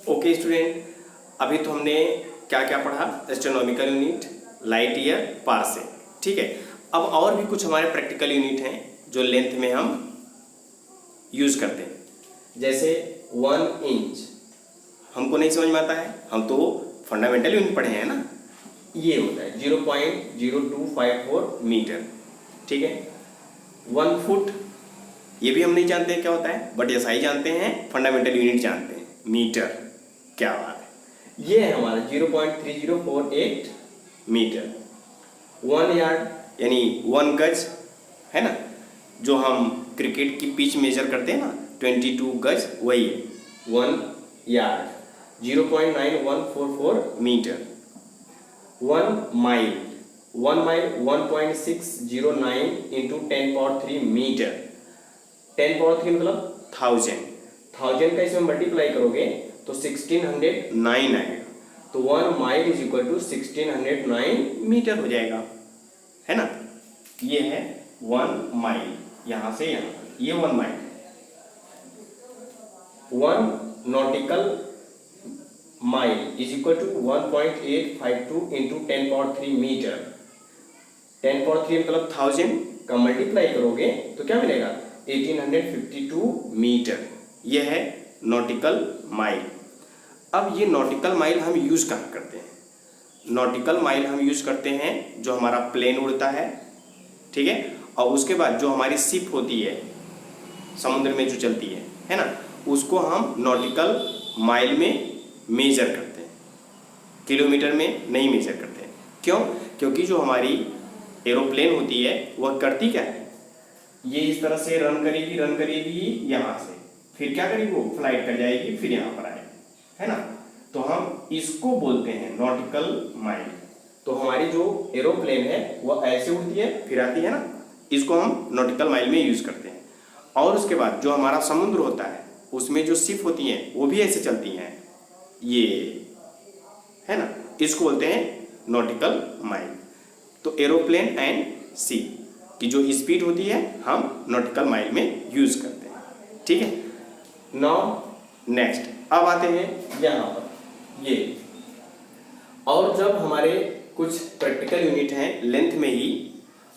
Okay student, अभी तो हमने क्या क्या पढ़ा? Astronomical unit, light year, parsec, ठीक है। अब और भी कुछ हमारे प्रैक्टिकल यूनिट हैं जो लेंथ में हम यूज करते हैं। जैसे 1 इंच हमको नहीं समझ में आता है, हम तो फंडामेंटल यूनिट पढ़े हैं ना। ये होता है 0.0254 मीटर, ठीक है। 1 फुट ये भी हम नहीं जानते हैं क्या होता है, बट एसआई जानते हैं, फंडामेंटल यूनिट जानते हैं। मीटर, क्या बात है, ये है हमारा 0.3048 मीटर। 1 यार्ड यानी 1 गज है ना, जो हम क्रिकेट की पिच मेजर करते हैं ना, 22 गज, वही है 1 yard, 0.9144 metre. 1 mile 1.609 into 10³ metre. 10³ मतलब 1000 का इसमें मल्टीप्लाई करोगे तो 1609 आएगा। तो 1 mile is equal to 1609 metre हो जाएगा, है ना। ये है 1 माइल, यहां से यहां, ये 1 mile. 1 nautical mile is equal to 1.852 into 10³ metre. 10³ मतलब 1000 का मल्टीप्लाई करोगे तो क्या मिलेगा, 1852 मीटर। यह है नॉटिकल माइल। अब ये नॉटिकल माइल हम यूज कहाँ करते हैं? नॉटिकल माइल हम यूज करते हैं जो हमारा प्लेन उड़ता है, ठीक है, और उसके बाद जो हमारी शिप होती है समुद्र में जो चलती है ना, उसको हम नॉटिकल माइल में मेजर करते हैं, किलोमीटर में नहीं मेजर करते हैं। क्यों? क्योंकि जो हमारी एरोप्लेन होती है वह करती क्या है, ये इस तरह से रन करेगी यहाँ से, फिर क्या करेगी, वो फ्लाइट कर जाएगी, फिर यहाँ पर आएगी, है ना। तो हम इसको बोलते हैं नॉटिकल माइल। तो हमारी जो एरोप्लेन है वह ऐसे उड़ती है फिर आती है ना, इसको हम नॉटिकल माइल में यूज करते हैं। और उसके बाद जो हमारा समुद्र होता है उसमें जो शिप होती हैं वो भी ऐसे चलती हैं, ये है ना, इसको बोलते हैं नॉटिकल माइल। तो एरोप्लेन एंड सी की जो स्पीड होती है हम नॉटिकल माइल में यूज करते हैं, ठीक है। नाउ नेक्स्ट, अब आते हैं यहाँ पर ये। और जब हमारे कुछ प्रैक्टिकल यूनिट हैं लेंथ में ही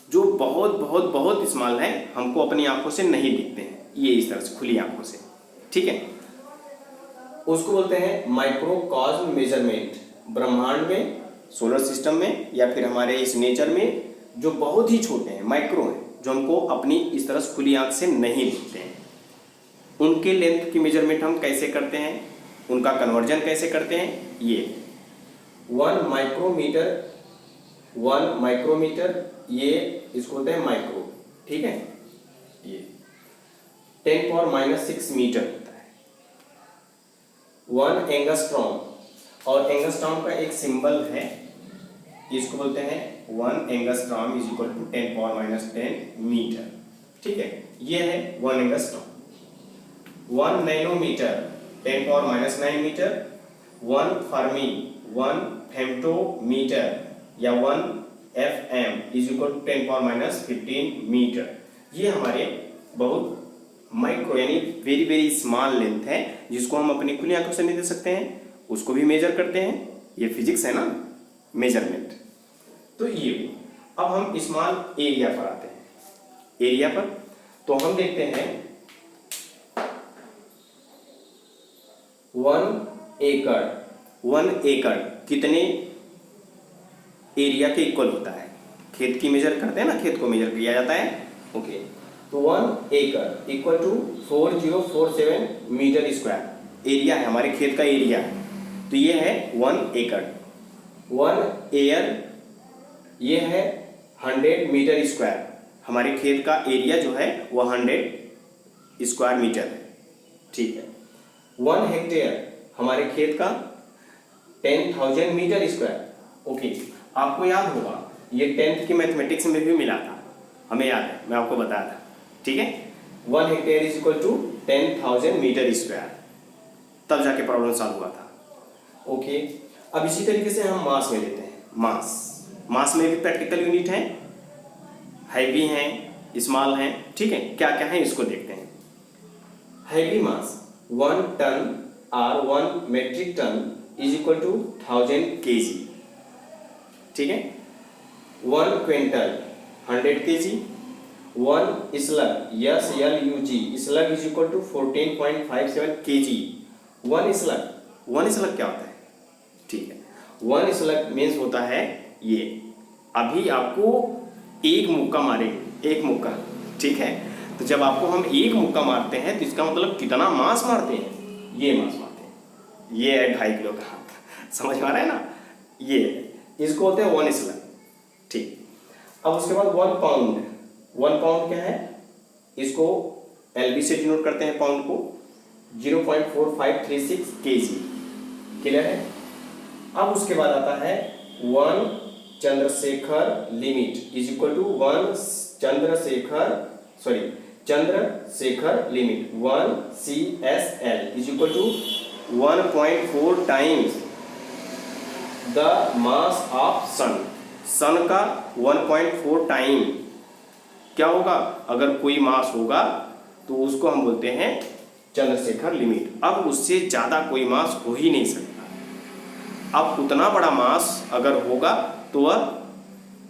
जो बहुत बहुत बहुत स्मॉल है, हमको अपनी आंखों से नहीं दिखते हैं, ये इस तरह से खुली आंखों से, ठीक है, उसको बोलते हैं माइक्रोकॉस्म मेजरमेंट। ब्रह्मांड में, सोलर सिस्टम में, या फिर हमारे इस नेचर में जो बहुत ही छोटे हैं, माइक्रो हैं, जो हमको अपनी इस तरह से खुली आंख से नहीं दिखते हैं, उनके लेंथ की मेजरमेंट हम कैसे करते हैं, उनका कन्वर्जन कैसे करते हैं। ये 1 माइक्रोमीटर, ये इसको बोलते हैं माइक्रो, ठीक है। ये 10⁻⁻6 मीटर होता है। 1 एंगस्ट्रॉम, और एंगस्ट्रॉम का एक सिंबल है, इसको बोलते हैं 1 angstrom is equal to 10⁻10 metre, ठीक है। ये है 1 angstrom. 1 nanometre 10⁻9 metre. 1 fermi 1 femtometre या 1 FM is equal to 10⁻15 metre. ये हमारे बहुत माइक्रो यानी वेरी वेरी स्मॉल लेंथ है, जिसको हम अपनी खुली आंखों से नहीं देख सकते हैं, उसको भी मेजर करते हैं। ये फिजिक्स है ना, मेजरमेंट। तो ये अब हम स्मॉल एरिया पर आते हैं। एरिया पर तो हम देखते हैं 1 एकड़ कितने एरिया के इक्वल होता है। खेत की मेजर करते हैं ना, खेत को मेजर किया जाता है, ओके। तो 1 एकड़ equal to 4047 metre square area है, हमारे खेत का एरिया है। तो ये है 1 एकड़। 1 एयर ये है 100 मीटर स्क्वायर, हमारे खेत का एरिया जो है वह 100 स्क्वायर मीटर है, ठीक है। 1 हेक्टेयर हमारे खेत का 10,000 मीटर स्क्वायर, ओके। आपको याद होगा ये 10th की मैथमेटिक्स में भी मिला था, हमें याद है, मैं आपको बताया था, ठीक है। 1 hectare is equal to 10,000 metre square, तब जाके प्रॉब्लम सॉल्व हुआ था, ओके। अब इसी तरीके से हम मास में लेते हैं। मास में भी प्रैक्टिकल यूनिट हैं, हैवी हैं, स्मॉल हैं, ठीक है। क्या क्या है इसको देखते हैं। Heavy mass 1 ton or 1 metric ton is equal to 1000 kg, ठीक है। 1 quintal 100 kg, 1 slug SLUG slug is equal to 14.57 kg। 1 slug क्या होता है, ठीक है। 1 स्लग मीन्स होता है ये, अभी आपको एक मुक्का मारेंगे, एक मुक्का, ठीक है। तो जब आपको हम एक मुक्का मारते हैं तो इसका मतलब कितना मास मारते हैं, ये मास मारते हैं। ये है 2.5 किलो का हाथ, समझ में आ रहा है ना, ये इसको होते हैं 1 स्लग, ठीक। अब उसके बाद 1 पाउंड, 1 पाउंड क्या है, इसको LB से डिनोट करते हैं पाउंड को, 0.4536 kg, क्लियर है। अब उसके बाद आता है 1 Chandrasekhar limit is equal to 1 Chandrasekhar limit 1 CSL is equal to 1.4 times the mass of sun का 1.4 टाइम क्या होगा, अगर कोई मास होगा तो उसको हम बोलते हैं चंद्रशेखर लिमिट। अब उससे ज़्यादा कोई मास हो ही नहीं सकता। अब उतना बड़ा मास अगर होगा तो वह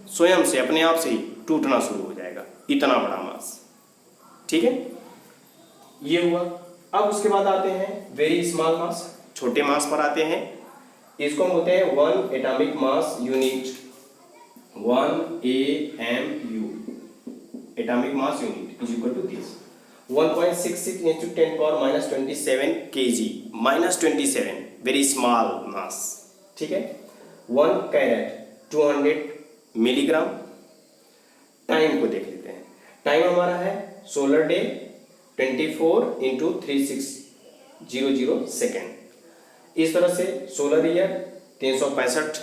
स्वयं से अपने आप से ही टूटना शुरू हो जाएगा, इतना बड़ा मास, ठीक है। ये हुआ। अब उसके बाद आते हैं वेरी स्मॉल मास, छोटे मास पर आते हैं। इसको हम बोलते हैं 1 atomic mass unit, 1 AMU atomic mass unit is equal to this 1.66 into 10 power minus 27 kg, -27 very small mass, ठीक है। 1 कैरेट 200 मिलीग्राम। टाइम को देख लेते हैं, टाइम हमारा है सोलर डे 24 into 3600 सेकेंड। इस तरह से सोलर ईयर 365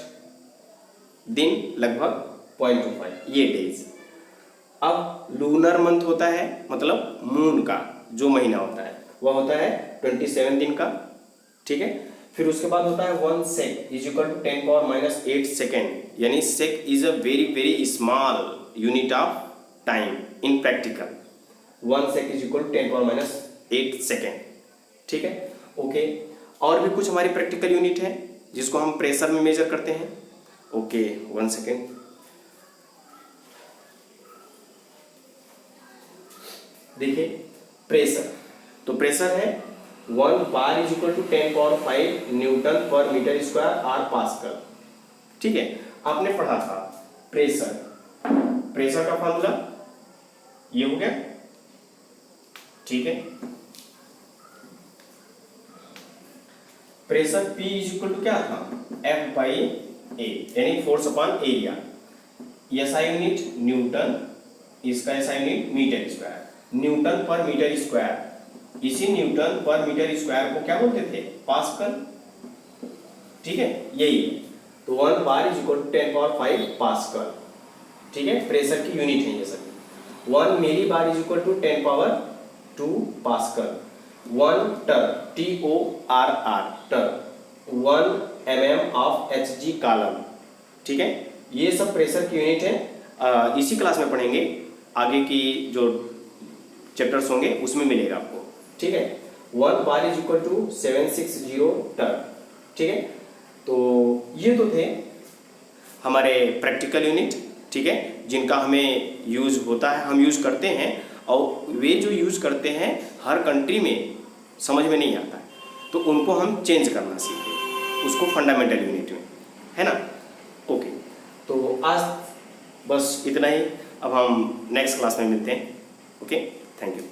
दिन लगभग 0.25 ये डेज। अब लूनर मंथ होता है, मतलब मून का जो महीना होता है वह होता है 27 दिन का, ठीक है। फिर उसके बाद होता है 1 shake is equal to 10 power minus 8 second, यानी shake is a very very small unit of time in practical. 1 shake is equal to 10 power minus 8 second, ठीक है, ओके। और भी कुछ हमारी प्रैक्टिकल यूनिट है जिसको हम प्रेशर में मेजर करते हैं, ओके 1 सेकेंड। देखिए प्रेशर, तो प्रेशर है 1 bar is equal to 10 power 5 newton per metre square or pascal, ठीक है। आपने पढ़ा था प्रेशर, प्रेशर का फॉर्मूला ये हो गया, ठीक है। Pressure P is equal to क्या था, F बाई A, यानी force upon area. SI unit newton, इसका SI unit metre square, newton per metre square. इसी न्यूटन पर मीटर स्क्वायर को क्या बोलते थे, पास्कल, ठीक है, यही है। तो 1 bar is equal to 10 power 5 pascal, ठीक है, प्रेशर की यूनिट है ये सब। 1 millibar is equal to 10 power 2 pascal. 1 torr TORR टर 1 mm ऑफ Hg कॉलम, ठीक है। ये सब प्रेशर की यूनिट है। इसी क्लास में पढ़ेंगे, आगे की जो चैप्टर्स होंगे उसमें मिलेगा आपको, ठीक है। 1 bar is equal to 760 torr, ठीक है। तो ये तो थे हमारे प्रैक्टिकल यूनिट, ठीक है, जिनका हमें यूज होता है, हम यूज करते हैं, और वे जो यूज करते हैं हर कंट्री में समझ में नहीं आता है, तो उनको हम चेंज करना सीखें, उसको फंडामेंटल यूनिट में, है ना, ओके। तो आज बस इतना ही, अब हम नेक्स्ट क्लास में मिलते हैं, ओके, थैंक यू।